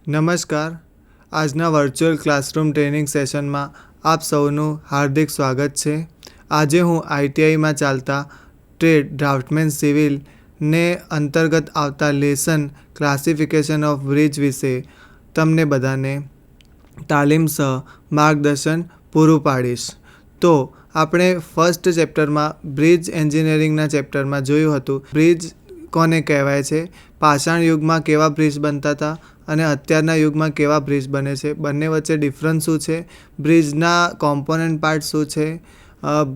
નમસ્કાર. આજના virtual classroom training સેશનમાં આપ સૌનું હાર્દિક સ્વાગત છે. આજે હું ITIમાં ચાલતા ટ્રેડ ડ્રાફ્ટમેન સિવિલ ને અંતર્ગત આવતા લેસન ક્લાસિફિકેશન ઓફ બ્રિજ વિશે તમને બધાને તાલીમસહ માર્ગદર્શન પૂરું પાડીશ. તો આપણે ફર્સ્ટ ચેપ્ટરમાં બ્રિજ એન્જિનિયરિંગના ચેપ્ટરમાં જોયું હતું બ્રિજ કોને કહેવાય છે, પાષાણ યુગમાં કેવા બ્રિજ બનતા હતા અને અત્યારના યુગમાં કેવા બ્રિજ બને છે, બંને વચ્ચે ડિફરન્સ શું છે, બ્રિજના કોમ્પોનન્ટ પાર્ટ શું છે,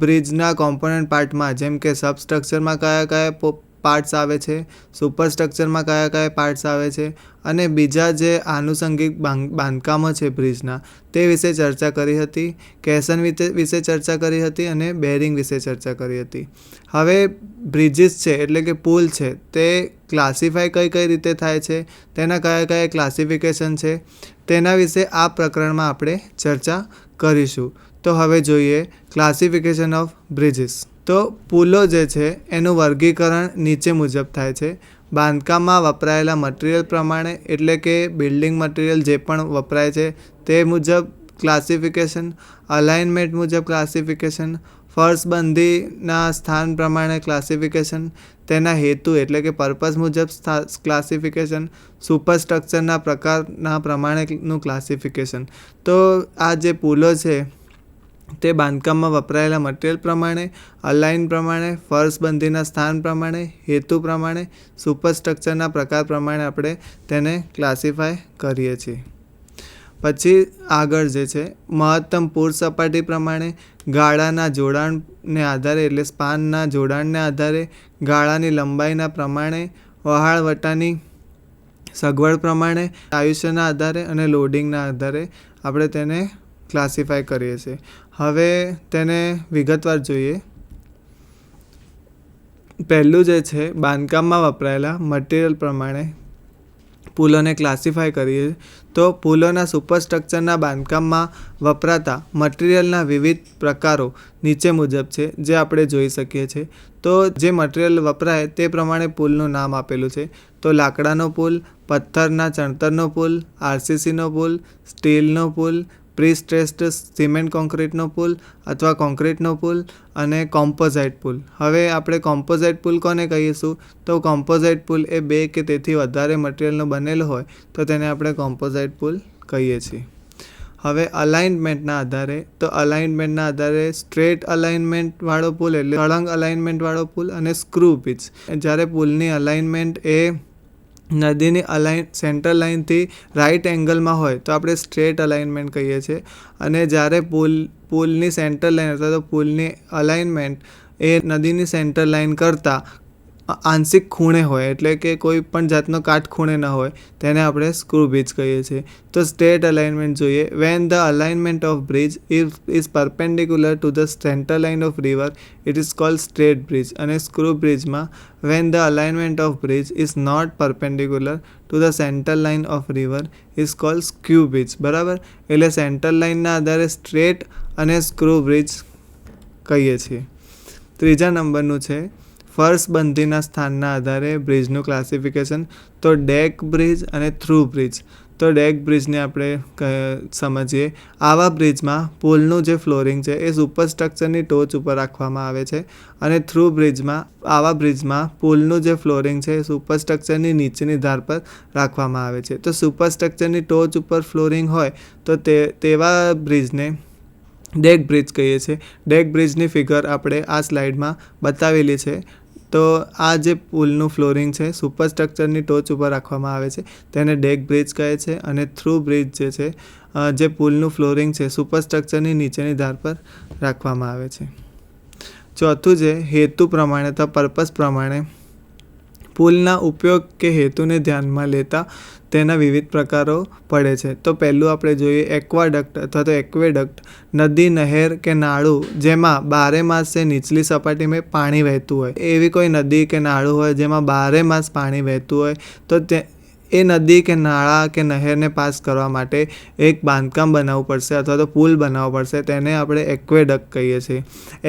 બ્રિજના કોમ્પોનન્ટ પાર્ટમાં જેમ કે સબસ્ટ્રક્ચરમાં કયા કયા પાર્ટ્સ આવે છે, સુપરસ્ટ્રક્ચરમાં કયા કયા પાર્ટ્સ આવે છે અને બીજા જે આનુષંગિક બાંધકામો છે બ્રિજના તે વિશે ચર્ચા કરી હતી. કેસન વિશે ચર્ચા કરી હતી અને બેરિંગ વિશે ચર્ચા કરી હતી. હવે બ્રિજીસ છે એટલે કે પુલ છે તે ક્લાસિફાય કઈ રીતે થાય છે, તેના કયા કયા ક્લાસિફિકેશન છે તેના વિશે આ પ્રકરણમાં આપણે ચર્ચા કરીશું. તો હવે જોઈએ ક્લાસિફિકેશન ઓફ બ્રિજીસ. તો પુલો જે છે એનું વર્ગીકરણ નીચે મુજબ થાય છે. બાંધકામમાં વપરાયેલા મટીરિયલ પ્રમાણે એટલે કે બિલ્ડિંગ મટીરિયલ જે પણ વપરાય છે તે મુજબ ક્લાસિફિકેશન, અલાઇનમેન્ટ મુજબ ક્લાસિફિકેશન, ફર્શબંધીના સ્થાન પ્રમાણે ક્લાસિફિકેશન, તેના હેતુ એટલે કે પર્પઝ મુજબ ક્લાસિફિકેશન, સુપરસ્ટ્રક્ચરના પ્રકારના પ્રમાણેનું ક્લાસિફિકેશન. તો આ જે પુલો છે તે બાંધકામમાં વપરાયેલા મટીરિયલ પ્રમાણે, અલાઇન પ્રમાણે, ફર્શબંધીના સ્થાન પ્રમાણે, હેતુ પ્રમાણે, સુપરસ્ટ્રક્ચરના પ્રકાર પ્રમાણે આપણે તેને ક્લાસિફાય કરીએ છીએ. પછી આગળ જે છે મહત્તમ પૂર સપાટી પ્રમાણે, ગાળાના જોડાણને આધારે એટલે સ્પાનના જોડાણને આધારે, ગાળાની લંબાઈના પ્રમાણે, વહાળવટાની સગવડ પ્રમાણે, આયુષ્યના આધારે અને લોડિંગના આધારે આપણે તેને ક્લાસિફાય કરીએ છીએ. હવે તેને વિગતવાર જોઈએ. પહેલું જે છે બાંધકામમાં વપરાયેલા મટીરિયલ પ્રમાણે પુલોને ક્લાસિફાય કરીએ તો પુલોના સુપરસ્ટ્રક્ચરના બાંધકામમાં વપરાતા મટીરિયલના વિવિધ પ્રકારો નીચે મુજબ છે જે આપણે જોઈ શકીએ છીએ. તો જે મટીરિયલ વપરાય તે પ્રમાણે પુલનું નામ આપેલું છે. તો લાકડાનો પુલ, પથ્થરના ચણતરનો પુલ, RCCનો પુલ, સ્ટીલનો પુલ, પ્રી-સ્ટ્રેસ્ડ સિમેન્ટ કોન્ક્રીટનો પુલ અથવા કોન્ક્રીટનો પુલ અને કોમ્પોઝાઇટ પુલ. હવે આપણે કોમ્પોઝાઇટ પુલ કોને કહીશું? તો કોમ્પોઝાઇટ પુલ એ 2 કે તેથી વધારે મટીરિયલનો બનેલો હોય તો તેને આપણે કોમ્પોઝાઇટ પુલ કહીએ છીએ. હવે અલાઇનમેન્ટના આધારે સ્ટ્રેટ અલાઇનમેન્ટવાળો પુલ એટલે સળંગ અલાઇનમેન્ટવાળો પુલ અને સ્ક્રૂ બ્રિજ. જ્યારે પુલની અલાઇનમેન્ટ એ નદીની સેન્ટર લાઇનથી રાઇટ એંગલમાં હોય તો આપણે સ્ટ્રેટ અલાઇનમેન્ટ કહીએ છીએ. અને જ્યારે પુલની સેન્ટર લાઇન અથવા તો પુલની અલાઇનમેન્ટ એ નદીની સેન્ટર લાઇન કરતાં આંશિક ખૂણે હોય એટલે કે કોઈ પણ જાતનો કાટખૂણે ન હોય તેને આપણે સ્ક્રૂ બ્રિજ કહીએ છીએ. તો સ્ટ્રેટ અલાઇનમેન્ટ જોઈએ. When the alignment of bridge is perpendicular to the centre line of river it is called straight bridge. અને સ્ક્રૂ બ્રિજમાં when the alignment of bridge is not perpendicular to the centre line of river is called skew bridge. બરાબર, એટલે centre લાઇનના આધારે straight અને screw bridge કહીએ છીએ. ત્રીજા નંબરનું છે ફર્શબંધીના સ્થાનના આધારે બ્રિજનું ક્લાસિફિકેશન. તો ડેક બ્રિજ અને થ્રુ બ્રિજ. તો ડેક બ્રિજને આપણે સમજીએ. આવા બ્રિજમાં પુલનું જે ફ્લોરિંગ છે એ સુપરસ્ટ્રક્ચરની ટોચ ઉપર રાખવામાં આવે છે અને આવા બ્રિજમાં પુલનું જે ફ્લોરિંગ છે એ સુપરસ્ટ્રક્ચરની નીચેની ધાર પર રાખવામાં આવે છે. તો સુપરસ્ટ્રક્ચરની ટોચ ઉપર ફ્લોરિંગ હોય તો તેવા બ્રિજને ડેક બ્રિજ કહીએ છીએ. ડેક બ્રિજની ફિગર આપણે આ સ્લાઇડમાં બતાવેલી છે. તો આ જે પુલનું ફ્લોરિંગ છે સુપરસ્ટ્રક્ચરની ટોચ ઉપર રાખવામાં આવે છે તેને ડેક બ્રિજ કહે છે. અને થ્રુ બ્રિજ જે છે જે પુલનું ફ્લોરિંગ છે સુપરસ્ટ્રક્ચરની નીચેની ધાર પર રાખવામાં આવે છે. ચોથું છે હેતુ પ્રમાણે અથવા પર્પઝ પ્રમાણે પુલના ઉપયોગ કે હેતુને ધ્યાનમાં લેતા તેના વિવિધ પ્રકારો પડે છે. તો પહેલું આપણે જોઈએ એક્વાડક્ટ અથવા તો એક્વેડક્ટ. નદી, નહેર કે નાળું જેમાં બારેમાસ નીચલી સપાટીમાં પાણી વહેતું હોય. એવી કોઈ નદી કે નાળું હોય જેમાં બારેમાસ પાણી વહેતું હોય તો એ નદી કે નાળા કે નહેરને પાસ કરવા માટે એક બાંધકામ બનાવવું પડશે અથવા તો પુલ બનાવવો પડશે. તેને આપણે એક્વેડક્ટ કહીએ છીએ.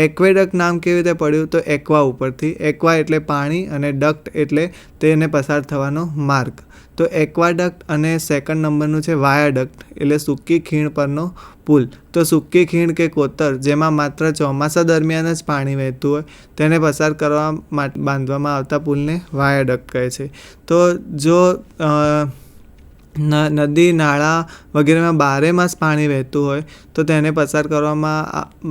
એક્વેડક્ટ નામ કેવી રીતે પડ્યું? તો એક્વા ઉપરથી. એક્વા એટલે પાણી અને ડક્ટ એટલે તેને પસાર થવાનો માર્ગ. તો એક્વાડક્ટ અને સેકન્ડ નંબરનું છે વાયાડક્ટ એટલે સૂકી ખીણ પરનો પુલ. તો સૂકી ખીણ કે કોતર જેમાં માત્ર ચોમાસા દરમિયાન જ પાણી વહેતું હોય તેને પસાર કરવા માટે બાંધવામાં આવતા પુલને વાયાડક્ટ કહે છે. તો જો નદી નાળા વગેરેમાં બારેમાસ પાણી વહેતું હોય તો તેને પસાર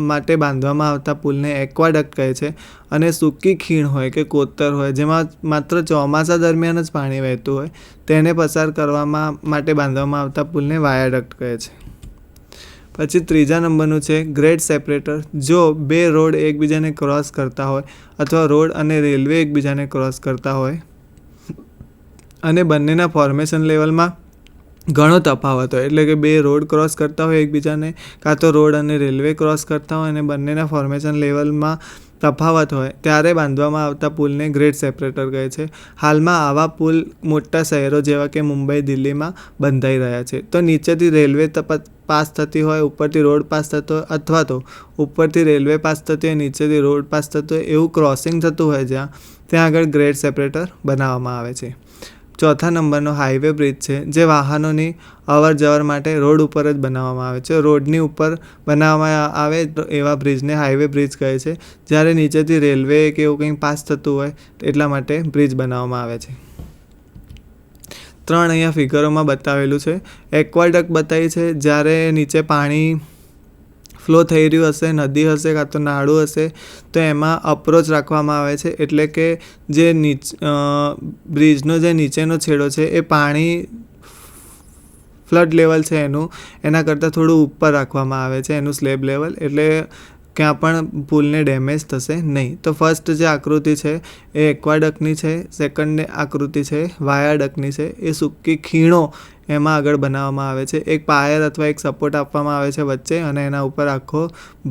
માટે બાંધવામાં આવતા પુલને એક્વાડક્ટ કહે છે. અને સૂકી ખીણ હોય કે કોતર હોય જેમાં માત્ર ચોમાસા દરમિયાન જ પાણી વહેતું હોય તેને પસાર માટે બાંધવામાં આવતા પુલને વાયાડક્ટ કહે છે. પછી ત્રીજા નંબરનું છે ગ્રેડ સેપરેટર. જો બે રોડ એકબીજાને ક્રોસ કરતા હોય અથવા રોડ અને રેલવે એકબીજાને ક્રોસ કરતા હોય અને બંનેના ફોર્મેશન લેવલમાં ઘણો તફાવત હોય, એટલે કે બે રોડ ક્રોસ કરતા હોય એકબીજાને, કાં તો રોડ અને રેલવે ક્રોસ કરતા હોય અને બંનેના ફોર્મેશન લેવલમાં તફાવત હોય ત્યારે બાંધવામાં આવતા પુલને ગ્રેડ સેપરેટર કહે છે. હાલમાં આવા પુલ મોટા શહેરો જેવા કે મુંબઈ, દિલ્હીમાં બંધાઈ રહ્યા છે. તો નીચેથી રેલવે પાસ થતી હોય, ઉપરથી રોડ પાસ થતો હોય, અથવા તો ઉપરથી રેલવે પાસ થતી હોય, નીચેથી રોડ પાસ થતો હોય, એવું ક્રોસિંગ થતું હોય ત્યાં આગળ ગ્રેડ સેપરેટર બનાવવામાં આવે છે. ચોથા નંબરનો હાઈવે બ્રિજ છે, જે વાહનોની અવર જવર માટે રોડ ઉપર જ બનાવવામાં આવે છે. રોડની ઉપર બનાવવામાં આવે એવા બ્રિજને હાઈવે બ્રિજ કહે છે. જ્યારે નીચેથી રેલવે કે એવું કંઈ પાસ થતું હોય એટલા માટે બ્રિજ બનાવવામાં આવે છે. 3 અહીંયા ફિગરોમાં બતાવેલું છે. એક્વાડક્ટ બતાવી છે જ્યારે નીચે પાણી ફ્લો થઈ રહ્યું હશે, નદી હશે કાં તો નાળું હશે તો એમાં અપ્રોચ રાખવામાં આવે છે, એટલે કે જે બ્રિજનો જે નીચેનો છેડો છે એ પાણી ફ્લડ લેવલ છે એના કરતાં થોડું ઉપર રાખવામાં આવે છે, એનું સ્લેબ લેવલ, એટલે ક્યાં પણ પુલને ડેમેજ થશે નહીં. તો ફર્સ્ટ જે આકૃતિ છે એ એક્વાડક્ટની છે, સેકન્ડ આકૃતિ છે વાયાડક્ટની છે. એ સૂકી ખીણો એમાં આગળ બનાવવામાં આવે છે. એક પાયર અથવા એક સપોર્ટ આપવામાં આવે છે વચ્ચે અને એના ઉપર આખો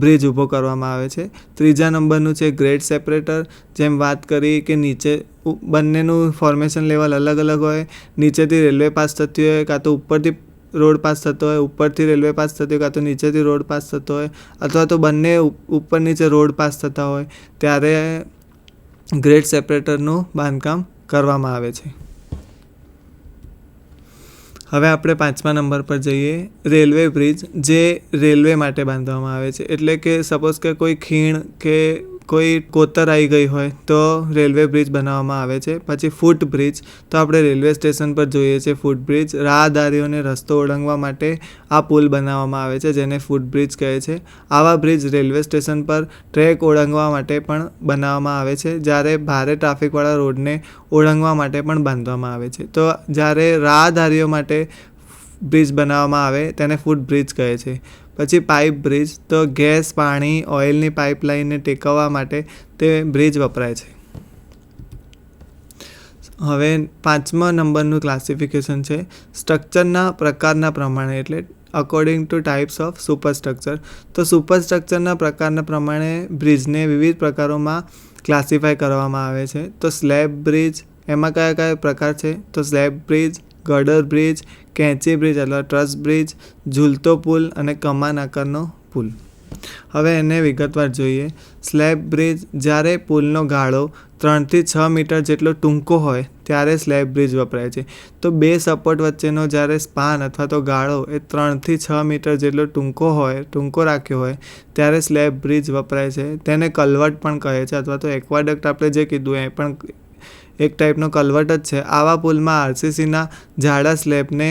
બ્રિજ ઊભો કરવામાં આવે છે. ત્રીજા નંબરનું છે ગ્રેડ સેપરેટર. જેમ વાત કરી કે નીચે બંનેનું ફોર્મેશન લેવલ અલગ અલગ હોય, નીચેથી રેલવે પાસ થતી હોય કાં તો ઉપરથી રોડ પાસ થતો હોય, ઉપરથી રેલવે પાસ થતી હોય કાં તો નીચેથી રોડ પાસ થતો હોય, અથવા તો બંને ઉપર નીચે રોડ પાસ થતા હોય ત્યારે ગ્રેડ સેપરેટરનું બાંધકામ કરવામાં આવે છે. હવે આપણે 5મા નંબર પર જઈએ. રેલવે બ્રિજ, જે રેલવે માટે બાંધવામાં આવે છે. એટલે કે સપોઝ કે કોઈ ખીણ કે કોઈ કોતર આવી ગઈ હોય તો રેલવે બ્રિજ બનાવવામાં આવે છે. પછી ફૂટ બ્રિજ, તો આપણે રેલવે સ્ટેશન પર જોઈએ છીએ ફૂટ બ્રિજ. રાહદારીઓને રસ્તો ઓળંગવા માટે આ પુલ બનાવવામાં આવે છે જેને ફૂટ બ્રિજ કહે છે. આવા બ્રિજ રેલવે સ્ટેશન પર ટ્રેક ઓળંગવા માટે પણ બનાવવામાં આવે છે, જ્યારે ભારે ટ્રાફિકવાળા રોડને ઓળંગવા માટે પણ બાંધવામાં આવે છે. તો જ્યારે રાહદારીઓ માટે બ્રિજ બનાવવામાં આવે તેને ફૂટ બ્રિજ કહે છે. પછી પાઇપ બ્રિજ, તો ગેસ, પાણી, ઓઇલની પાઇપલાઇનને ટેકવવા માટે તે બ્રિજ વપરાય છે. હવે 5મા નંબરનું ક્લાસિફિકેશન છે સ્ટ્રક્ચરના પ્રકારના પ્રમાણે, એટલે according to types of superstructure. તો સુપરસ્ટ્રક્ચરના પ્રકારના પ્રમાણે બ્રિજને વિવિધ પ્રકારોમાં ક્લાસિફાય કરવામાં આવે છે. તો સ્લેબ બ્રિજ, એમાં કયા કયા પ્રકાર છે? તો સ્લેબ બ્રિજ, ગર્ડર બ્રિજ, કેંચી બ્રિજ અથવા ટ્રસ બ્રિજ, ઝૂલતો પુલ અને કમાન આકારનો પુલ. હવે એને વિગતવાર જોઈએ. સ્લેબ બ્રિજ, જ્યારે પુલનો ગાળો 3 થી 6 મીટર જેટલો ટૂંકો હોય ત્યારે સ્લેબ બ્રિજ વપરાય છે. તો બે સપોર્ટ વચ્ચેનો જ્યારે સ્પાન અથવા તો ગાળો એ 3 થી 6 મીટર જેટલો ટૂંકો રાખ્યો હોય ત્યારે સ્લેબ બ્રિજ વપરાય છે. તેને કલવર્ટ પણ કહે છે, અથવા તો એક્વાડક્ટ આપણે જે કીધું એ પણ એક ટાઈપનો કલવર્ટ જ છે. આવા પુલમાં આરસીસીના જાડા સ્લેબને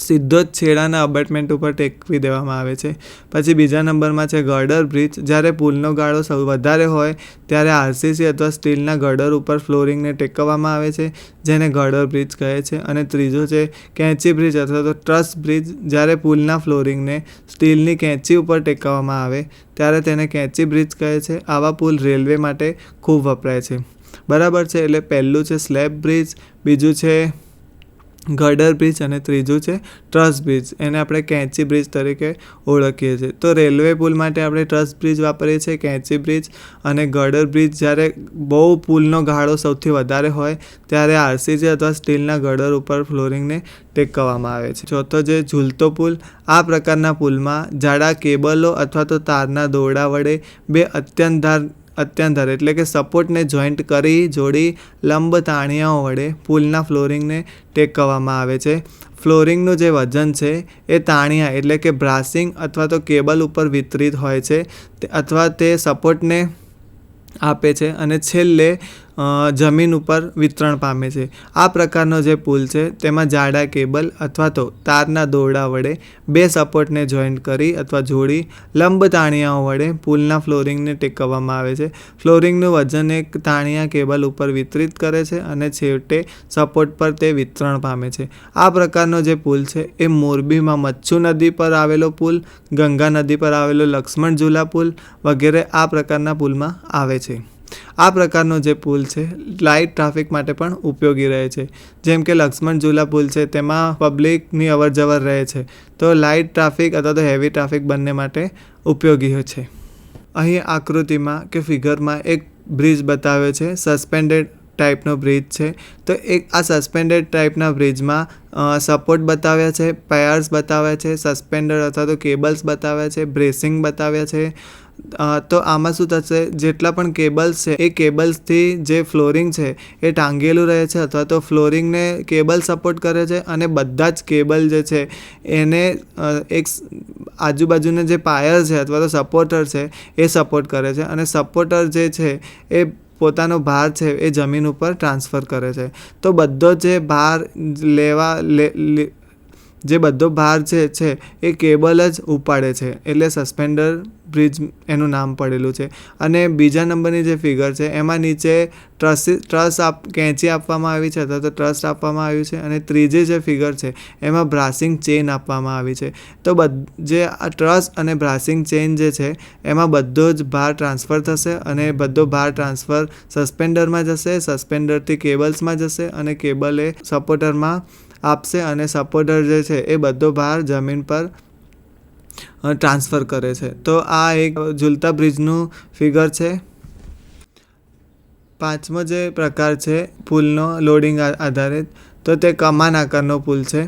સીધો જ છેડાના અબેટમેન્ટ ઉપર ટેકવી દેવામાં આવે છે. પછી બીજા નંબરમાં છે ગર્ડર બ્રિજ. જ્યારે પુલનો ગાળો વધારે હોય ત્યારે આરસીસી અથવા સ્ટીલના ગર્ડર ઉપર ફ્લોરિંગને ટેકવવામાં આવે છે, જેને ગર્ડર બ્રિજ કહે છે. અને ત્રીજો છે કેંચી બ્રિજ અથવા તો ટ્રસ બ્રિજ. જ્યારે પુલના ફ્લોરિંગને સ્ટીલની કેંચી ઉપર ટેકવવામાં આવે ત્યારે તેને કેંચી બ્રિજ કહે છે. આવા પુલ રેલવે માટે ખૂબ વપરાય છે. બરાબર છે. એટલે પહેલું છે સ્લેબ બ્રિજ, બીજું છે ગર્ડર બ્રિજ અને ત્રીજું છે ટ્રસ બ્રિજ. એને આપણે કેંચી બ્રિજ તરીકે ઓળખીએ છીએ. તો રેલવે પુલ માટે આપણે ટ્રસ બ્રિજ વાપરીએ છીએ, કેંચી બ્રિજ અને ગર્ડર બ્રિજ જ્યારે બહુ પુલનો ગાળો સૌથી વધારે હોય ત્યારે આરસીસી અથવા સ્ટીલના ગર્ડર ઉપર ફ્લોરિંગને ટેકવવામાં આવે છે. ચોથો છે ઝૂલતો પુલ. આ પ્રકારના પુલમાં જાડા કેબલો અથવા તો તારના દોરડા વડે બે અત્યંત અત્યંતર એટલે કે સપોર્ટને જોઈન્ટ કરી જોડી લંબ તાણિયાઓ વડે પુલના ફ્લોરિંગને ટેકવવામાં આવે છે. ફ્લોરિંગનું જે વજન છે એ તાણિયા એટલે કે બ્રાસિંગ અથવા તો કેબલ ઉપર વિતરિત હોય છે અથવા તે સપોર્ટને આપે છે અને છેલ્લે જમીન ઉપર વિતરણ પામે છે. આ પ્રકારનો જે પુલ છે તેમાં જાડા કેબલ અથવા તો તારના દોરડા વડે બે સપોર્ટને જોઈન્ટ કરી અથવા જોડી લંબ તાણિયાઓ વડે પુલના ફ્લોરિંગને ટેકવવામાં આવે છે. ફ્લોરિંગનું વજન એક તાણિયા કેબલ ઉપર વિતરિત કરે છે અને છેવટે સપોર્ટ પર તે વિતરણ પામે છે. આ પ્રકારનો જે પુલ છે એ મોરબીમાં મચ્છુ નદી પર આવેલો પુલ, ગંગા નદી પર આવેલો લક્ષ્મણ ઝૂલા પુલ વગેરે આ પ્રકારના પુલમાં આવે છે. આ પ્રકારનો જે પુલ છે લાઇટ ટ્રાફિક માટે પણ ઉપયોગી રહે છે. જેમ કે લક્ષ્મણ ઝૂલા પુલ છે તેમાં પબ્લિકની અવરજવર રહે છે, તો લાઇટ ટ્રાફિક અથવા તો હેવી ટ્રાફિક બંને માટે ઉપયોગી છે. અહીં આકૃતિમાં કે ફિગરમાં એક બ્રિજ બતાવ્યો છે, સસ્પેન્ડેડ ટાઈપનો બ્રિજ છે. તો આ સસ્પેન્ડેડ ટાઈપના બ્રિજમાં સપોર્ટ બતાવ્યા છે, પાયર્સ બતાવ્યા છે, સસ્પેન્ડર અથવા તો કેબલ્સ બતાવ્યા છે, બ્રેસિંગ બતાવ્યા છે. તો આમાં શું થશે, જેટલા પણ કેબલ્સ છે એ કેબલ્સથી જે ફ્લોરિંગ છે એ ટાંગેલું રહે છે અથવા તો ફ્લોરિંગને કેબલ સપોર્ટ કરે છે અને બધા જ કેબલ જે છે એને એક આજુબાજુના જે પાયર છે અથવા તો સપોર્ટર છે એ સપોર્ટ કરે છે અને સપોર્ટર જે છે એ પોતાનો ભાર છે એ જમીન ઉપર ટ્રાન્સફર કરે છે. તો બધો જે ભાર જે બધો ભાર છે એ કેબલ જ ઉપાડે છે, એટલે સસ્પેન્ડર બ્રિજ એનું નામ પડેલું છે. અને બીજા નંબરની જે ફિગર છે એમાં નીચે કેંચી આપવામાં આવી છે અથવા તો ટ્રસ્ટ આપવામાં આવ્યું છે અને ત્રીજી જે ફિગર છે એમાં બ્રાસિંગ ચેન આપવામાં આવી છે. તો જે આ ટ્રસ્ટ અને બ્રાસિંગ ચેન જે છે એમાં બધો જ ભાર ટ્રાન્સફર થશે અને બધો ભાર ટ્રાન્સફર સસ્પેન્ડરમાં જશે, સસ્પેન્ડરથી કેબલ્સમાં જશે અને કેબલ એ સપોર્ટરમાં આપશે અને સપોર્ટર જે છે એ બધો ભાર જમીન પર ટ્રાન્સફર કરે છે. તો આ એક ઝૂલતા બ્રિજનું ફિગર છે. પાંચમો જે પ્રકાર છે પુલનો લોડિંગ આધારિત, તો તે કમાન આકારનો પુલ છે.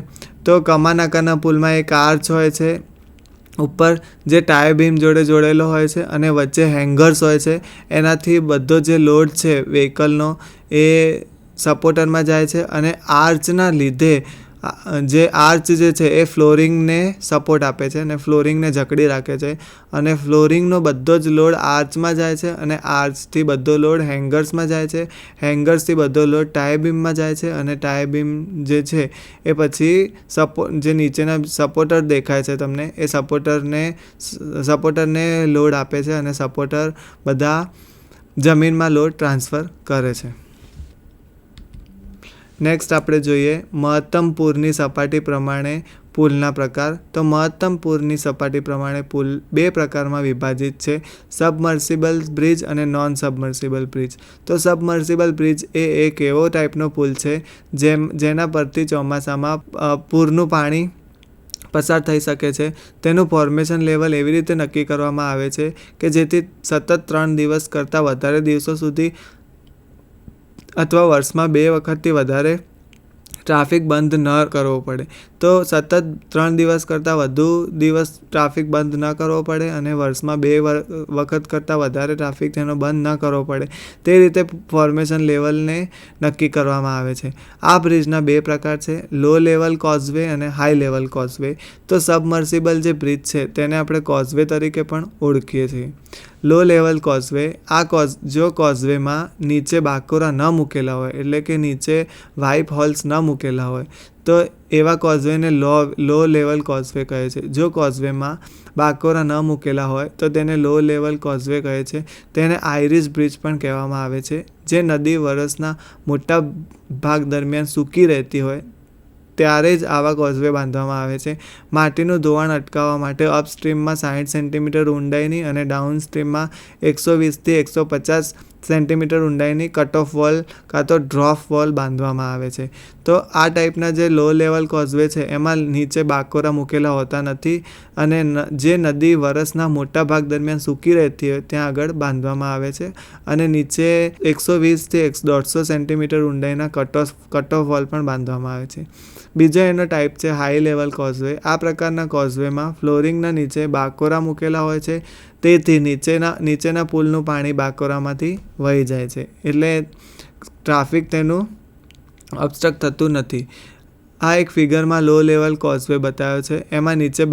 તો કમાન આકારના પુલમાં એક આર્ચ હોય છે ઉપર જે ટાયર બીમ જોડે જોડેલો હોય છે અને વચ્ચે હેંગર્સ હોય છે. એનાથી બધો જે લોડ છે વ્હીકલનો એ સપોર્ટરમાં જાય છે અને આર્ચના લીધે જે આર્ચ જે છે એ ફ્લોરિંગને સપોર્ટ આપે છે અને ફ્લોરિંગને જકડી રાખે છે અને ફ્લોરિંગનો બધો જ લોડ આર્ચમાં જાય છે અને આર્ચથી બધો લોડ હેંગર્સમાં જાય છે, હેંગર્સથી બધો લોડ ટાયર બીમમાં જાય છે અને ટાયર બીમ જે છે એ પછી જે નીચેના સપોર્ટર દેખાય છે તમને એ સપોર્ટરને લોડ આપે છે અને સપોર્ટર બધા જમીનમાં લોડ ટ્રાન્સફર કરે છે. નેક્સ્ટ આપણે જોઈએ મહત્તમ પૂરની સપાટી પ્રમાણે પુલના પ્રકાર. તો મહત્તમ પૂરની સપાટી પ્રમાણે પુલ બે પ્રકારમાં વિભાજિત છે, સબમર્સિબલ બ્રિજ અને નોન સબમર્સિબલ બ્રિજ. તો સબમર્સિબલ બ્રિજ એ એક એવો ટાઈપનો પુલ છે જેના પરથી ચોમાસામાં પૂરનું પાણી પસાર થઈ શકે છે. તેનું ફોર્મેશન લેવલ એવી રીતે નક્કી કરવામાં આવે છે કે જેથી સતત 3 દિવસ કરતાં વધારે દિવસો સુધી અથવા વર્ષમાં 2 વખતથી વધારે ટ્રાફિક બંધ ન કરવો પડે. તો સતત 3 દિવસ કરતાં વધુ દિવસ ટ્રાફિક બંધ ન કરવો પડે અને વર્ષમાં 2 વખત કરતાં વધારે ટ્રાફિક તેનો બંધ ન કરવો પડે. તે રીતે ફોર્મેશન લેવલને નક્કી કરવામાં આવે છે. આ બ્રિજના 2 પ્રકાર છે, લો લેવલ કોઝવે અને હાઈ લેવલ કોઝવે. તો સબમર્સિબલ જે બ્રિજ છે તેને આપણે કોઝવે તરીકે પણ ઓળખીએ છીએ. લો લેવલ કોઝવે, જો કોઝવેમાં નીચે બાકોરા ન મૂકેલા હોય એટલે કે નીચે વાઇપ હોલ્સ ન મૂકેલા હોય તો એવા કોઝવેને લો લેવલ કોઝવે કહે છે. જો કોઝવેમાં બાકોરા ન મૂકેલા હોય તો તેને લો લેવલ કોઝવે કહે છે. તેને આઇરિશ બ્રિજ પણ કહેવામાં આવે છે. જે નદી વર્ષના મોટા ભાગ દરમિયાન સૂકી રહેતી હોય ત્યારે જ આવા કોઝવે બાંધવામાં આવે છે. માટીનું ધોવાણ અટકાવવા માટે અપસ્ટ્રીમમાં 60 સેન્ટીમીટર ઊંડાઈની અને ડાઉનસ્ટ્રીમમાં 120થી 150 સેન્ટીમીટર ઊંડાઈની કટ ઓફ વોલ કાં તો ડ્રોપ વોલ બાંધવામાં આવે છે. તો આ ટાઈપના જે લો લેવલ કોઝવે છે એમાં નીચે બાકોરા મૂકેલા હોતા નથી અને જે નદી વર્ષના મોટા ભાગ દરમિયાન સૂકી રહેતી હોય ત્યાં આગળ બાંધવામાં આવે છે અને નીચે 120થી 150 સેન્ટીમીટર ઊંડાઈના કટ ઓફ વોલ પણ બાંધવામાં આવે છે. બીજો એનો ટાઈપ છે હાઈ લેવલ કોઝવે. આ પ્રકારના કોઝવેમાં ફ્લોરિંગના નીચે બાકોરા મૂકેલા હોય છે. તેથી નીચેના પુલનું પાણી બાકોરામાંથી વહી જાય છે, એટલે ટ્રાફિક તેનું ઓબ્સ્ટ્રક્ટ થતું નથી. આ એક ફિગરમાં લો લેવલ કોઝવે બતાવ્યો છે. એમાં નીચે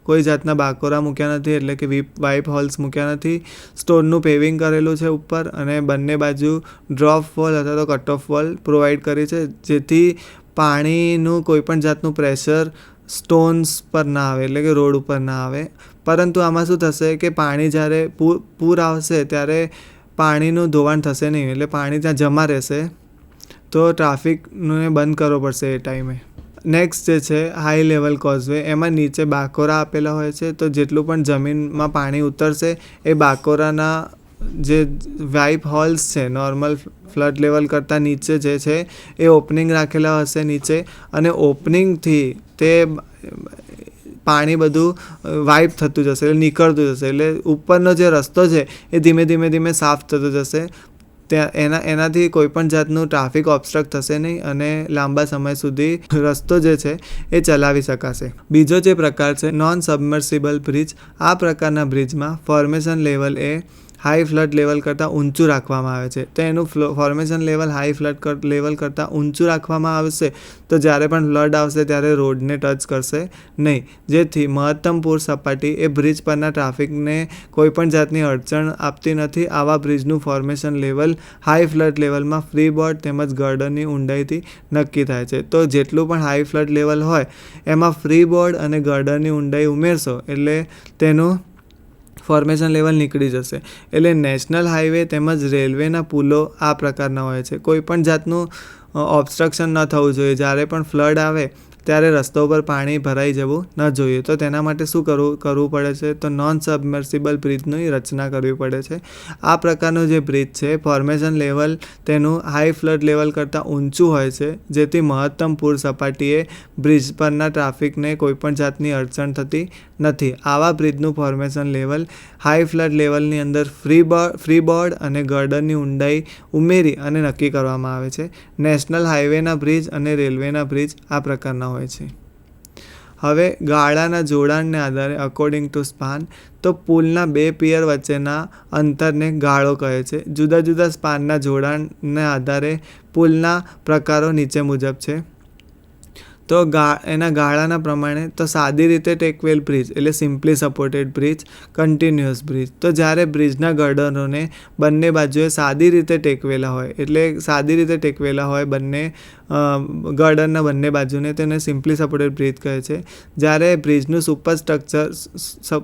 કોઈ જાતના બાકોરા મૂક્યા નથી, એટલે કે વાઇપ હોલ્સ મૂક્યા નથી. સ્ટોનનું પેવિંગ કરેલું છે ઉપર, અને બંને બાજુ ડ્રોપ વોલ અથવા તો કટ ઓફ વોલ પ્રોવાઈડ કરી છે, જેથી પાણીનું કોઈપણ જાતનું પ્રેશર સ્ટોન્સ પર ના આવે, એટલે કે રોડ ઉપર ના આવે. પરંતુ આમાં શું થશે કે પાણી જ્યારે પૂર આવશે ત્યારે પાણીનું ધોવાણ થશે નહીં, એટલે પાણી ત્યાં જમા રહેશે, તો ટ્રાફિકને બંધ કરવો પડશે એ ટાઈમે. નેક્સ્ટ જે છે હાઈ લેવલ કોઝવે, એમાં નીચે બાકોરા આપેલા હોય છે. તો જેટલું પણ જમીનમાં પાણી ઉતરશે એ બાકોરાના જે વાઇપ હોલ્સ છે નોર્મલ ફ્લડ લેવલ કરતાં નીચે જે છે એ ઓપનિંગ રાખેલા હશે નીચે, અને ઓપનિંગથી તે પાણી બધું વાઇપ થતું જશે, એટલે નીકળતું જશે, એટલે ઉપરનો જે રસ્તો છે એ ધીમે ધીમે સાફ થતો જશે. એનાથી કોઈપણ જાતનું ટ્રાફિક ઓબ્સ્ટ્રક્ટ થશે નહીં, અને લાંબા સમય સુધી રસ્તો જે છે એ ચલાવી શકાશે. બીજો જે પ્રકાર છે નોન સબમર્સિબલ બ્રિજ. આ પ્રકારના બ્રિજમાં ફોર્મેશન લેવલ એ હાઈ ફ્લડ લેવલ કરતાં ઊંચું રાખવામાં આવે છે. તો એનું formation level high flood level કરતાં ઊંચું રાખવામાં આવશે, તો જ્યારે પણ ફ્લડ આવશે ત્યારે રોડને ટચ કરશે નહીં, જેથી મહત્તમ પૂર સપાટી એ બ્રિજ પરના ટ્રાફિકને કોઈપણ જાતની અડચણ આપતી નથી. આવા બ્રિજનું ફોર્મેશન લેવલ હાઈ ફ્લડ લેવલમાં ફ્રી બોર્ડ તેમજ ગર્ડરની ઊંડાઈથી નક્કી થાય છે. તો જેટલું પણ હાઈ ફ્લડ લેવલ હોય એમાં ફ્રી બોર્ડ અને ગર્ડરની ઊંડાઈ ઉમેરશો એટલે તેનું ફોર્મેશન લેવલ નીકળી જશે. એટલે નેશનલ હાઈવે તેમજ રેલવેના પુલો આ પ્રકારના હોય છે. કોઈપણ જાતનું ઓબ્સ્ટ્રક્શન ન થવું જોઈએ. જ્યારે પણ ફ્લડ આવે ત્યારે રસ્તા ઉપર પાણી ભરાઈ જવું ન જોઈએ. તો તેના માટે શું કરવું પડે છે? તો નોન સબમર્સિબલ બ્રિજની રચના કરવી પડે છે. આ પ્રકારનું જે બ્રિજ છે ફોર્મેશન લેવલ તેનું હાઈ ફ્લડ લેવલ કરતાં ઊંચું હોય છે, જેથી મહત્તમ પૂર સપાટીએ બ્રિજ પરના ટ્રાફિકને કોઈપણ જાતની અડચણ થતી નથી. આવા બ્રિજનું ફોર્મેશન લેવલ હાઈ ફ્લડ લેવલની અંદર ફ્રી બોર્ડ અને ગર્ડરની ઊંડાઈ ઉમેરી અને નક્કી કરવામાં આવે છે. નેશનલ હાઈવેના બ્રિજ અને રેલવેના બ્રિજ આ પ્રકારના હોય છે. હવે ગાળાના જોડાણને આધારે અકોર્ડિંગ ટુ સ્પાન, તો પુલના બે પિયર વચ્ચેના અંતરને ગાળો કહે છે. જુદા જુદા સ્પાનના જોડાણને આધારે પુલના પ્રકારો નીચે મુજબ છે. તો એના ગાળાના પ્રમાણે તો સાદી રીતે ટેકવેલ બ્રિજ એટલે simply supported bridge, continuous bridge. તો જ્યારે બ્રિજના ગર્ડરોને બંને બાજુએ સાદી રીતે ટેકવેલા હોય, એટલે સાદી રીતે ટેકવેલા હોય બંને ગર્ડરના બંને બાજુને, તેને સિમ્પલી સપોર્ટેડ બ્રિજ કહે છે. જ્યારે બ્રિજનું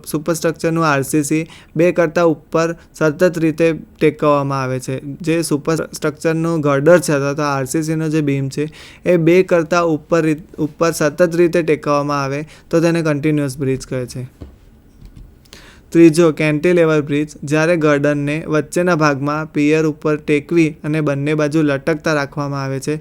સુપરસ્ટ્રક્ચરનું આરસીસી બે કરતાં ઉપર સતત રીતે ટેકવવામાં આવે છે. જે સુપરસ્ટ્રક્ચરનું ગર્ડર છે અથવા તો આરસીસીનો જે બીમ છે એ બે કરતાં ઉપર સતત રીતે ટેકવવામાં આવે તો તેને કન્ટિન્યુઅસ બ્રિજ કહે છે. ત્રીજો કેન્ટિલેવર બ્રિજ. જ્યારે ગર્ડરને વચ્ચેના ભાગમાં પિયર ઉપર ટેકવી અને બંને બાજુ લટકતા રાખવામાં આવે છે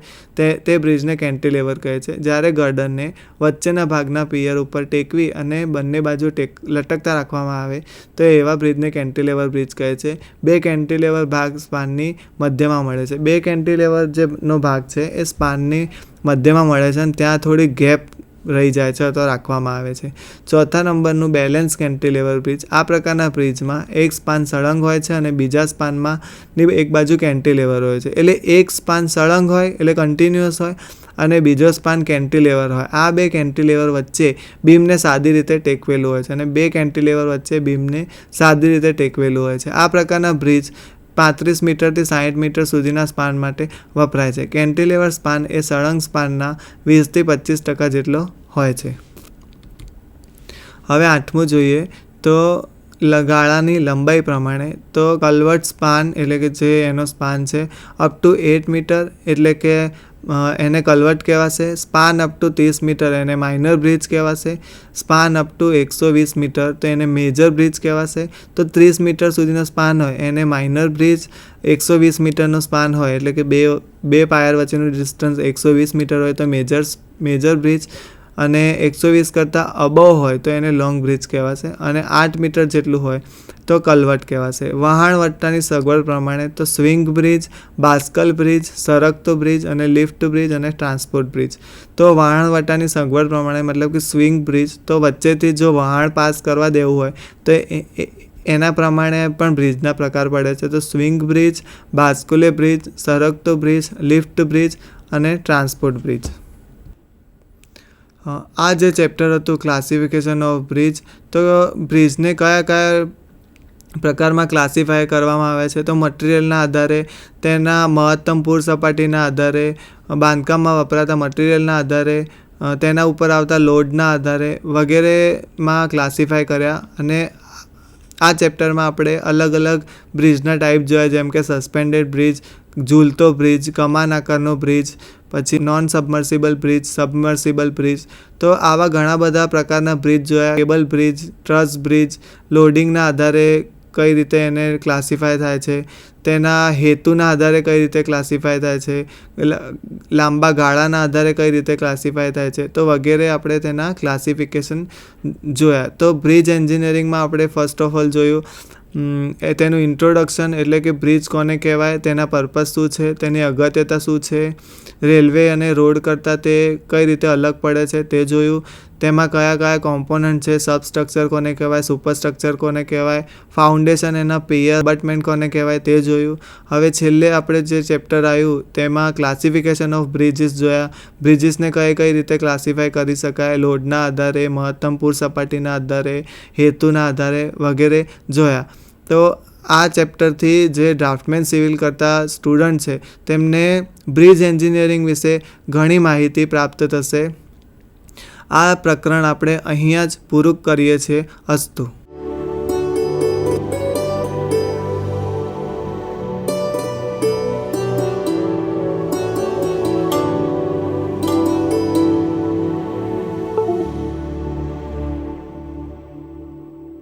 તે બ્રિજને કેન્ટિલેવર કહે છે. જ્યારે ગર્ડરને વચ્ચેના ભાગના પિયર ઉપર ટેકવી અને બંને બાજુ લટકતા રાખવામાં આવે તો એવા બ્રિજને કેન્ટિલેવર બ્રિજ કહે છે. બે કેન્ટિલેવર ભાગ સ્પાનની મધ્યમાં મળે છે. બે કેન્ટિલેવર જેનો ભાગ છે એ સ્પાનની મધ્યમાં મળે છે, અને ત્યાં થોડી ગેપ રહી જાય છે અથવા રાખવામાં આવે છે. ચોથા નંબરનું બેલેન્સ કેન્ટિલેવર બ્રિજ. આ પ્રકારના બ્રિજમાં એક સ્પાન સળંગ હોય છે અને બીજા સ્પાનમાં એક બાજુ કેન્ટિલેવર હોય છે. એટલે એક સ્પાન સળંગ હોય એટલે કન્ટિન્યુઅસ હોય, અને બીજો સ્પાન કેન્ટિલેવર હોય. આ બે કેન્ટિલેવર વચ્ચે બીમને સાદી રીતે ટેકવેલું હોય છે, અને બે કેન્ટિલેવર વચ્ચે બીમને સાદી રીતે ટેકવેલું હોય છે. આ પ્રકારના બ્રિજ 35 મીટરથી 60 મીટર સુધીના સ્પાન માટે વપરાય છે. કેન્ટિલેવર સ્પાન એ સળંગ સ્પાનના 20થી 25% જેટલો હોય છે. હવે આઠમું જોઈએ તો ગાળાની લંબાઈ પ્રમાણે. તો કલ્વર્ટ સ્પાન એટલે કે જે એનો સ્પાન છે અપ ટુ 8 મીટર એટલે કે એને કલ્વર્ટ કહેવાશે. સ્પાન અપ ટુ 30 મીટર એને માઇનર બ્રિજ કહેવાશે. સ્પાન અપ ટુ 120 મીટર તો એને મેજર બ્રિજ કહેવાશે. તો 30 મીટર સુધીનો સ્પાન હોય એને માઇનર બ્રિજ, 120 મીટરનો સ્પાન હોય એટલે કે બે પાયર વચ્ચેનું ડિસ્ટન્સ 120 મીટર હોય તો મેજર બ્રિજ, અને 120 કરતાં અબવ હોય તો એને લોંગ બ્રિજ કહેવાશે, અને 8 મીટર જેટલું હોય તો કલ્વર્ટ કહેવાશે. વહાણવટ્ટાની સગવડ પ્રમાણે તો સ્વિંગ બ્રિજ, બાસ્કલ બ્રિજ, સરકતો બ્રિજ અને લિફ્ટ બ્રિજ અને ટ્રાન્સપોર્ટ બ્રિજ. તો વહાણવટ્ટાની સગવડ પ્રમાણે મતલબ કે સ્વિંગ બ્રિજ, તો વચ્ચેથી જો વહાણ પાસ કરવા દેવું હોય તો એના પ્રમાણે પણ બ્રિજના પ્રકાર પડે છે. તો સ્વિંગ બ્રિજ, બાસ્કુલે બ્રિજ, સરકતો બ્રિજ, લિફ્ટ બ્રિજ અને ટ્રાન્સપોર્ટ બ્રિજ. આ જે ચેપ્ટર હતું ક્લાસિફિકેશન ઓફ બ્રિજ, તો બ્રિજને કયા કયા પ્રકારમાં ક્લાસિફાય કરવામાં આવે છે. તો મટીરિયલના આધારે, તેના મહત્તમ પૂર સપાટીના આધારે, બાંધકામમાં વપરાતા મટીરિયલના આધારે, તેના ઉપર આવતા લોડના આધારે વગેરેમાં ક્લાસિફાય કર્યા. અને આ ચેપ્ટરમાં આપણે અલગ અલગ બ્રિજના ટાઈપ જોયા, જેમ કે સસ્પેન્ડેડ બ્રિજ, ઝૂલતો બ્રિજ, કમાન આકારનો બ્રિજ, પછી non submersible bridge, submersible bridge. તો આવા ઘણા બધા પ્રકારના બ્રિજ જોયા. કેબલ બ્રિજ, ટ્રસ બ્રિજ, લોડિંગના આધારે કઈ રીતે એને ક્લાસિફાય થાય છે, તેના હેતુના આધારે કઈ રીતે ક્લાસિફાય થાય છે, લાંબા ગાળાના આધારે કઈ રીતે ક્લાસિફાય થાય છે, તો વગેરે આપણે તેના ક્લાસિફિકેશન જોયા. તો બ્રિજ એન્જિનિયરિંગમાં આપણે ફર્સ્ટ ઓફ ઓલ જોયું તેનું ઇન્ટ્રોડક્શન, એટલે કે બ્રિજ કોને કહેવાય, તેના પર્પઝ શું છે, તેની અગત્યતા શું છે, રેલવે અને રોડ કરતાં તે કઈ રીતે અલગ પડે છે તે જોયું. તેમાં કયા કયા કોમ્પોનન્ટ છે, સબસ્ટ્રક્ચર કોને કહેવાય, સુપરસ્ટ્રક્ચર કોને કહેવાય, ફાઉન્ડેશન એના પિયર, અબટમેન્ટ કોને કહેવાય તે જોયું. હવે છેલ્લે આપણે જે ચેપ્ટર આવ્યું તેમાં ક્લાસિફિકેશન ઓફ બ્રિજીસ જોયા. બ્રિજીસને કઈ કઈ રીતે ક્લાસિફાય કરી શકાય, લોડના આધારે, મહત્તમ પૂર સપાટીના આધારે, હેતુના આધારે વગેરે જોયા. તો આ ચેપ્ટરથી જે ડ્રાફ્ટમેન સિવિલ કરતા સ્ટુડન્ટ છે તેમને બ્રિજ એન્જિનિયરિંગ વિશે ઘણી માહિતી પ્રાપ્ત થશે. આ પ્રકરણ આપણે અહીંયા જ પૂરું કરીએ છીએ. અસ્તુ.